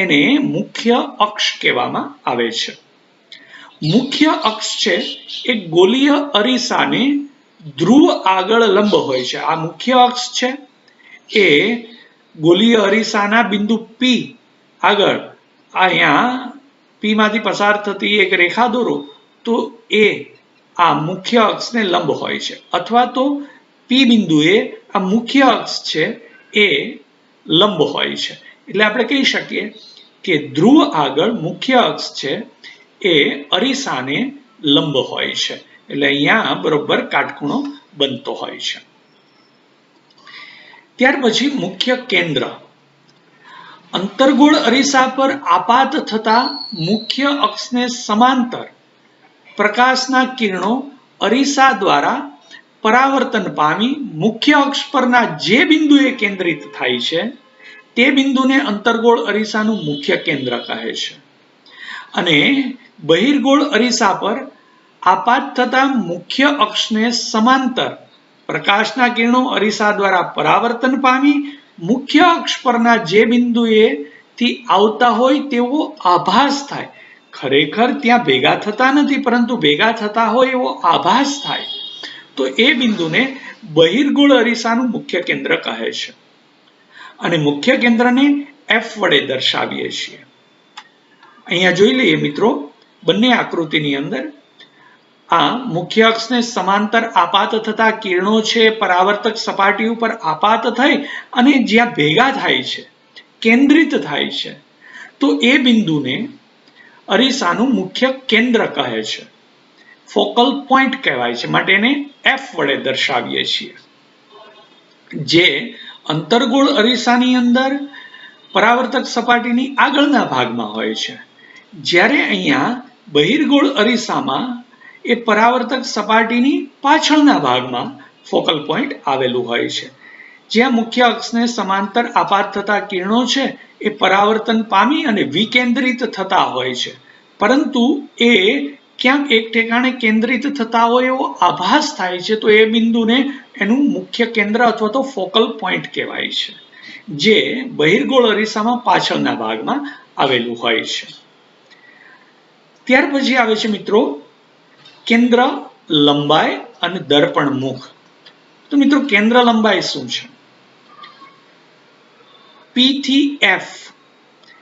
એને મુખ્ય અક્ષ કહેવામાં આવે છે. મુખ્ય અક્ષ છે એ ગોલીય અરીસાને ધ્રુવ આગળ લંબ હોય છે. આ મુખ્ય અક્ષ છે એ ગોલીય અરીસાના બિંદુ P આગળ અહીંયા P માંથી પસાર થતી એક રેખા દોરો તો એ આ મુખ્ય અક્ષને લંબ હોય છે, અથવા તો P બિંદુએ આ મુખ્ય અક્ષ છે એ લંબ હોય છે. એટલે આપણે કહી શકીએ કે ધ્રુવ આગળ મુખ્ય અક્ષ છે એ અરીસાને લંબ હોય છે. એટલે અહીંયા બરોબર કાટખૂણો બનતો હોય છે. ત્યાર પછી મુખ્ય કેન્દ્ર. અંતર્ગોળ અરીસા પર આપાત થતા મુખ્ય અક્ષને સમાંતર પ્રકાશના કિરણો અરીસા દ્વારા પરાવર્તન પામી મુખ્ય અક્ષ પરના જે બિંદુએ કેન્દ્રિત થાય છે તે બિંદુને અંતર્ગોળ અરીસાનું મુખ્ય કેન્દ્ર કહે છે. અને બહિર્ગોળ અરીસા પર આપાત થતા મુખ્ય અક્ષને સમાંતર પ્રકાશના કિરણો અરીસા દ્વારા પરાવર્તન પામી મુખ્ય અક્ષ પરના જે બિંદુએથી આવતા હોય તેવો આભાસ થાય. ખરેખર ત્યાં ભેગા થતા નથી, પરંતુ ભેગા થતા હોય એવો આભાસ થાય તો એ બિંદુને બહિર્ગોળ અરીસાનું મુખ્ય કેન્દ્ર કહે છે. અને મુખ્ય કેન્દ્રને F વડે દર્શાવીએ છીએ. અહીંયા જોઈ લઈએ મિત્રો, બંને આકૃતિની અંદર આ મુખ્ય અક્ષને સમાંતર આપાત થતા કિરણો છે પરાવર્તક સપાટી ઉપર આપાત થઈ અને જ્યાં ભેગા થાય છે, કેન્દ્રિત થાય છે, તો એ બિંદુને અરીસાનું મુખ્ય કેન્દ્ર કહે છે, ફોકલ પોઈન્ટ કહેવાય છે. માટે એને F વડે દર્શાવીએ છીએ. જે અંતર્ગોળ અરીસાની અંદર પરાવર્તક સપાટીની આગળના ભાગમાં હોય છે, જ્યારે અહીંયા બહિર્ગોળ અરીસામાં એ પરાવર્તક સપાટીની પાછળના ભાગમાં ફોકલ પોઈન્ટ આવેલું હોય છે. જ્યાં મુખ્ય અક્ષને સમાંતર આપાત થતા કિરણો છે એ પરાવર્તન પામી અને વિકેન્દ્રિત થતા હોય છે, પરંતુ એ ક્યાંક એક ઠેકાણે કેન્દ્રિત થતા હોય એવો આભાસ થાય છે, તો એ બિંદુને એનું મુખ્ય કેન્દ્ર અથવા તો ફોકલ પોઈન્ટ કહેવાય છે, જે બહિર્ગોળ અરીસામાં પાછળના ભાગમાં આવેલું હોય છે. ત્યાર પછી આવે છે મિત્રો કેન્દ્ર લંબાઈ અને દર્પણ મુખ. તો મિત્રો કેન્દ્ર લંબાઈ શું છે? P થી F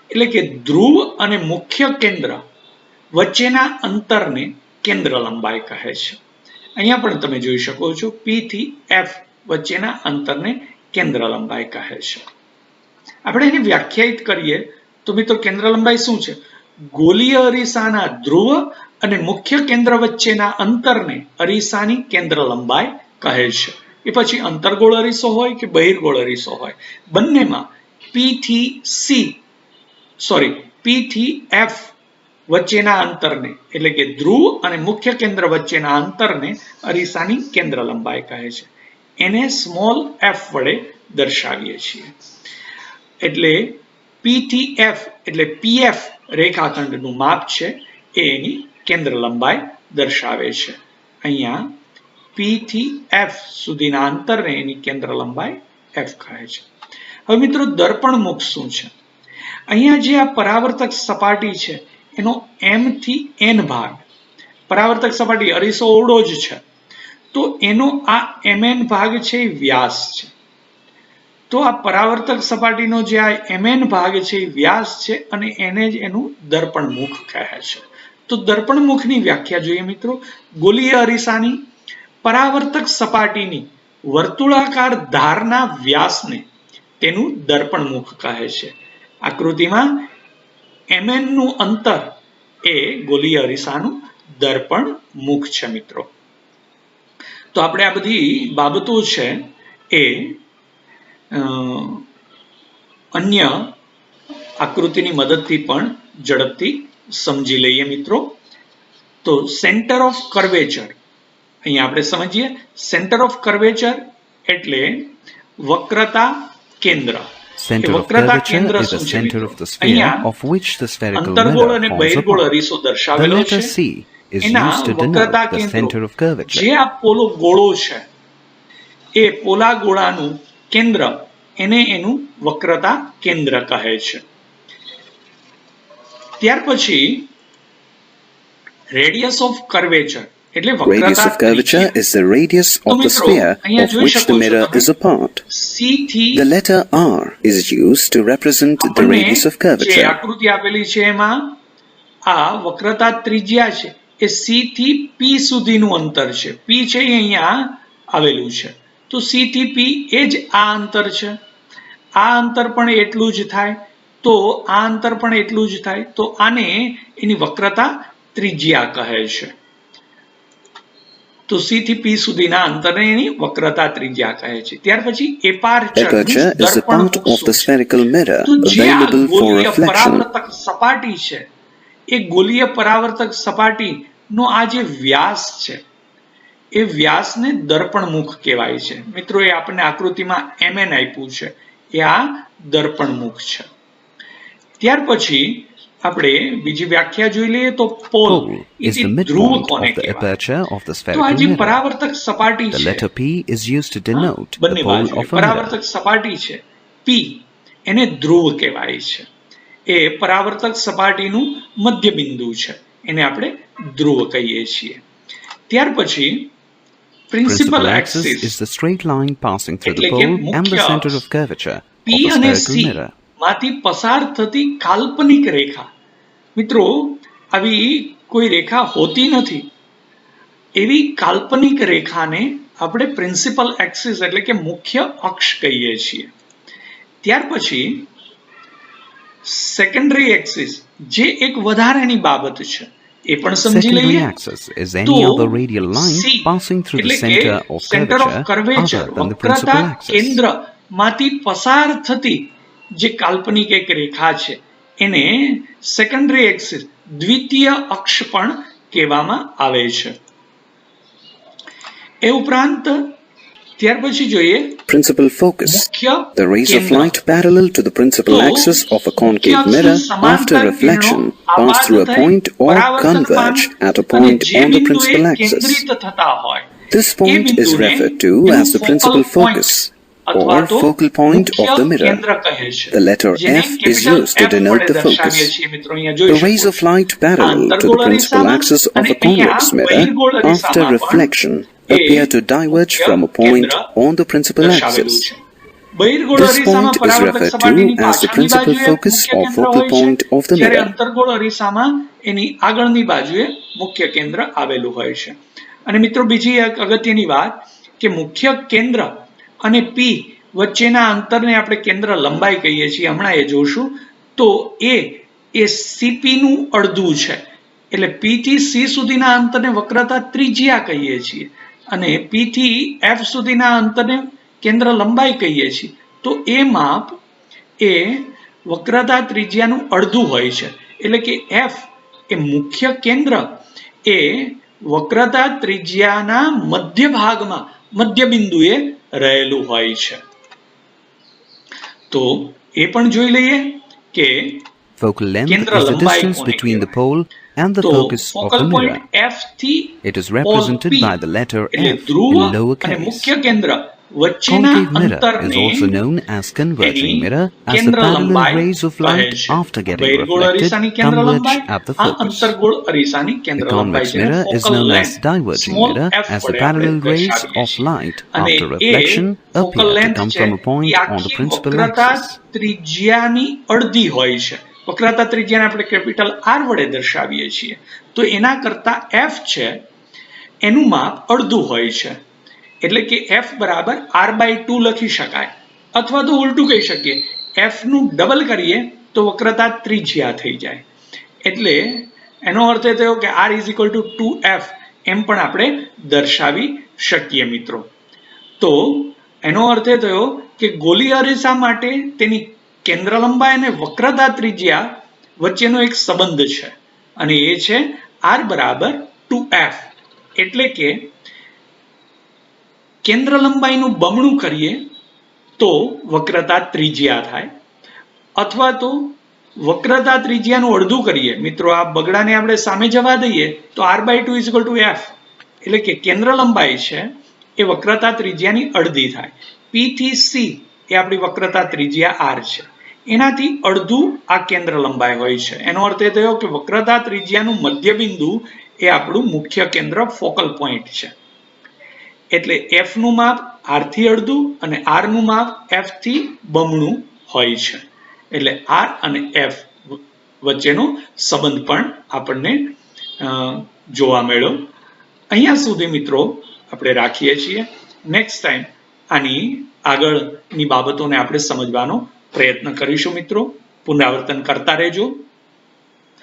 એટલે કે ધ્રુવ અને મુખ્ય કેન્દ્ર વચ્ચેના અંતરને કેન્દ્ર લંબાઈ કહે છે. અહીંયા પણ તમે જોઈ શકો છો, P થી F વચ્ચેના અંતરને કેન્દ્ર લંબાઈ કહે છે. આપણે એને વ્યાખ્યાયિત કરીએ તો મિત્રો કેન્દ્ર લંબાઈ શું છે? ગોલીય અરીસાના ધ્રુવ અને મુખ્ય કેન્દ્ર વચ્ચેના અંતરને અરીસાની કેન્દ્ર લંબાઈ કહે છે. એ પછી અંતર્ગોળ અરીસો હોય કે બહિર્ગોળ અરીસો હોય, બંનેમાં P થી F વચ્ચેના અંતરને એટલે કે ધ્રુવ અને મુખ્ય કેન્દ્ર વચ્ચેના અંતરને અરીસાની કેન્દ્ર લંબાઈ કહે છે. એને સ્મોલ f વડે દર્શાવીએ છીએ. એટલે P થી F એટલે PF રેખાખંડનું માપ છે એ એની કેન્દ્ર લંબાઈ દર્શાવે છે. અહીંયા P થી F સુધીના અંતરને એની કેન્દ્ર લંબાઈ F કહે છે. હવે મિત્રો દર્પણ મુખ શું છે? અહીંયા જે આ પરાવર્તક સપાટી છે એનો M થી N ભાગ, પરાવર્તક સપાટી અરીસો ઓળો જ છે, તો એનો આ MN ભાગ છે એ વ્યાસ છે. તો આ પરાવર્તક સપાટીનો જે આ MN ભાગ છે એ વ્યાસ છે અને એને જ એનું દર્પણ મુખ કહે છે. તો દર્પણ મુખની વ્યાખ્યા જોઈએ મિત્રો. ગોલીય અરીસાની પરાવર્તક સપાટીની વર્તુળાકાર ધારના વ્યાસને તેનું દર્પણ મુખ કહે છે. આકૃતિમાં MN નું અંતર એ ગોલીય અરીસાનું દર્પણ મુખ છે મિત્રો. તો આપણે આ બધી બાબતો છે એ અન્ય આકૃતિની મદદથી પણ ઝડપથી સમજી લઈએ મિત્રો. તો સેન્ટર ઓફ કર્વેચર અહીંયા આપણે સમજીએ. સેન્ટર ઓફ કર્વેચર એટલે વક્રતા કેન્દ્ર. Center of વક્રતા curvature કેન્દ્ર is the શું છે center મિત્રો? of the sphere અહીંયા of which the spherical અંતર્ગોળ mirror અને forms a બહિર્ગોળ part. અરીસો The દર્શાવેલો letter છે. C is એના used to વક્રતા denote the કેન્દ્રો center of curvature. જે આ પોલો ગોળો છે એ પોલા ગોળાનું કેન્દ્ર એને એનું વક્રતા કેન્દ્ર કહે છે. ત્યાર પછી રેડિયસ ઓફ કર્વેચર એટલે Radius વક્રતા of curvature ત્રિજ્યા. is the radius તો of the મિત્રો sphere અહીંયા of જોઈ which શકો the છો mirror તમે is a part. C થી The letter R is used to represent the આપણને radius of જે curvature. આકૃતિ આપેલી છે એમાં આ વક્રતા ત્રિજ્યા છે એ C થી P સુધીનું અંતર છે. P છે એ અહીંયા આવેલું છે, તો C થી P એ જ આ અંતર છે. આ અંતર પણ એટલું જ થાય, તો આ અંતર પણ એટલું જ થાય, તો આને એની વક્રતા ત્રિજ્યા કહે છે. તો C થી P સુધીના અંતરને એની વક્રતા ત્રિજ્યા કહે છે. ત્યાર પછી aperture Aperture is the part of the spherical mirror તો જે આ available for ગોલીય reflection. પરાવર્તક સપાટી છે એ ગોલીય પરાવર્તક સપાટીનો આ જે વ્યાસ છે એ વ્યાસને દર્પણમુખ કહેવાય છે. મિત્રો એ આપણને આકૃતિમાં MN આપ્યું છે, એ આ દર્પણમુખ છે. ત્યાર પછી આપણે બીજી વ્યાખ્યા જોઈ લઈએ તો પોલ Pole is the ધ્રુવ midpoint કોને of the કહેવાય? aperture of the તો આ spherical જે mirror. પરાવર્તક સપાટી The છે letter P is used to denote the બંને pole બાજુએ of a mirror. પરાવર્તક સપાટી છે P, એને ધ્રુવ કહેવાય છે. એ પરાવર્તક સપાટીનું મધ્ય બિંદુ છે, એને આપણે ધ્રુવ કહીએ છીએ. ત્યાર પછી Principal principal axis axis is the straight line passing through the એટલે કે pole and the મુખ્ય center અક્ષ of curvature P of a અને spherical C mirror. માંથી પસાર થતી કાલ્પનિક રેખા. મિત્રો આવી કોઈ રેખા હોતી નથી, એવી કાલ્પનિક રેખાને આપણે પ્રિન્સિપલ એક્સિસ એટલે કે મુખ્ય અક્ષ કહીએ છીએ. ત્યાર પછી સેકન્ડરી એક્સિસ જે એક વધારાની બાબત છે એ પણ સમજી Secondary લઈએ. axis is તો any other radial line C passing through the એટલે કે center of center of curvature curvature other than the principal વક્રતા axis. કેન્દ્રમાંથી પસાર થતી જે કાલ્પનિક એક રેખા છે એને સેકન્ડરી એક્સિસ દ્વિતીય અક્ષ પણ કહેવામાં આવે છે. એ ઉપરાંત ત્યાર પછી જોઈએ Principal focus. મુખ્ય The rays of કેન્દ્ર. light parallel to the principal તો axis of a મુખ્ય concave અક્ષની mirror સમાંતર after reflection કિરણો pass through a આબાદ point થઈ or પરાવર્તક converge પામે at a અને point જે on the બિંદુએ principal axis. કેન્દ્રિત થતા હોય This એ point is બિંદુને referred to એનું as the focal principal point focus અથવા or તો focal point of મુખ્ય the mirror. કેન્દ્ર કહે છે. The letter જેને F is capital used to F denote વડે the દર્શાવીએ focus. છીએ. મિત્રો અહીંયા જોઈ The શકો rays છો. of light આ parallel to the અંતર્ગોળ principal અરીસામાં axis of અને a convex અહીંયા mirror બહિર્ગોળ after અરીસામાં પણ reflection A appear to diverge મુખ્ય from a point કેન્દ્ર on the principal દર્શાવેલું axis. છે. બહિર્ગોળ This અરીસામાં point is પરાવર્તક referred to સપાટીની as the પાછળની principal બાજુએ focus મુખ્ય or કેન્દ્ર focal હોય છે, point of the જ્યારે mirror. અંતર્ગોળ અરીસામાં એની આગળની બાજુએ મુખ્ય કેન્દ્ર આવેલું હોય છે. અને મિત્રો બીજી એક અગત્યની વાત કે મુખ્ય કેન્દ્ર અને P વચ્ચેના અંતરને આપણે કેન્દ્ર લંબાઈ કહીએ છીએ, હમણાં એ જોશું. તો એ CP નું અડધું છે, એટલે P થી C સુધીના અંતરને વક્રતા ત્રિજ્યા કહીએ છીએ અને P થી F સુધીના અંતરને કેન્દ્ર લંબાઈ કહીએ છીએ. તો એ માપ એ વક્રતા ત્રિજ્યાનું અડધું હોય છે, એટલે કે F એ મુખ્ય કેન્દ્ર એ વક્રતા ત્રિજ્યાના મધ્ય ભાગમાં મધ્ય બિંદુએ રહેલું હોય છે. તો એ પણ જોઈ લઈએ કે Focal length કેન્દ્ર is the લંબાઈ distance કોને between the કહેવાય? pole and the તો focus of focal the point mirror. F થી It is represented pole P by the letter એટલે F ધ્રુવ in અને lowercase. મુખ્ય કેન્દ્ર વચ્ચેના Concave mirror is અંતરને also known as converging any mirror, as the કેન્દ્ર parallel લંબાઈ rays of કહે light છે. after getting બહિર્ગોળ reflected અરીસાની કેન્દ્ર converge લંબાઈ, at the આ focus. અંતર્ગોળ અરીસાની The કેન્દ્ર લંબાઈ convex જેને mirror is focal known as length diverging small mirror, f as the વડે આપણે parallel rays દર્શાવીએ of છીએ. light અને after A reflection focal appear to length come છે from a point A on the આખી principal વક્રતા axis. ત્રિજ્યાની અડધી હોય છે. વક્રતા ત્રિજ્યાને આપણે કેપિટલ R વડે દર્શાવીએ છીએ. તો એના કરતા F છે એનું માપ અડધું હોય છે, એટલે કે F બરાબર R/2 લખી શકાય, અથવા તો ઉલટું કહી શકીએ F નું ડબલ કરીએ તો વક્રતા ત્રિજ્યા થઈ જાય. એટલે એનો અર્થ એ થયો કે R = 2F એમ પણ આપણે દર્શાવી શકીએ મિત્રો. તો એનો અર્થ એ થયો કે ગોલીય અરીસા માટે તેની કેન્દ્ર લંબાઈ અને વક્રતા ત્રિજ્યા વચ્ચેનો એક સંબંધ છે અને એ છે R = 2F. એટલે કે કેન્દ્ર લંબાઈનું બમણું કરીએ તો વક્રતા ત્રિજ્યા થાય, અથવા તો વક્રતા ત્રિજ્યાનું અડધું કરીએ. મિત્રો આ બગડાને આપણે સામે જવા દઈએ તો r/2 = f, એટલે કે કેન્દ્ર લંબાઈ છે એ વક્રતા ત્રિજ્યાની અડધી થાય. P થી C એ આપણી વક્રતા ત્રિજ્યા r છે, એનાથી અડધું આ કેન્દ્ર લંબાઈ હોય છે. એનો અર્થ એ થયો કે વક્રતા ત્રિજ્યાનું મધ્યબિંદુ એ આપણું મુખ્ય કેન્દ્ર ફોકલ પોઈન્ટ છે. એટલે f નું માપ r થી અડધું અને r નું માપ f થી બમણું હોય છે. એટલે r અને f વચ્ચેનો સંબંધ પણ આપણને જોવા મળ્યો. અહીંયા સુધી મિત્રો આપણે રાખીએ છીએ. નેક્સ્ટ ટાઈમ આની આગળની બાબતોને આપણે સમજવાનો પ્રયત્ન કરીશું. મિત્રો પુનરાવર્તન કરતા રહેજો,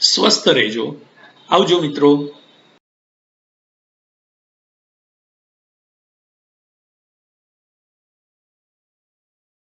સ્વસ્થ રહેજો. આવજો મિત્રો.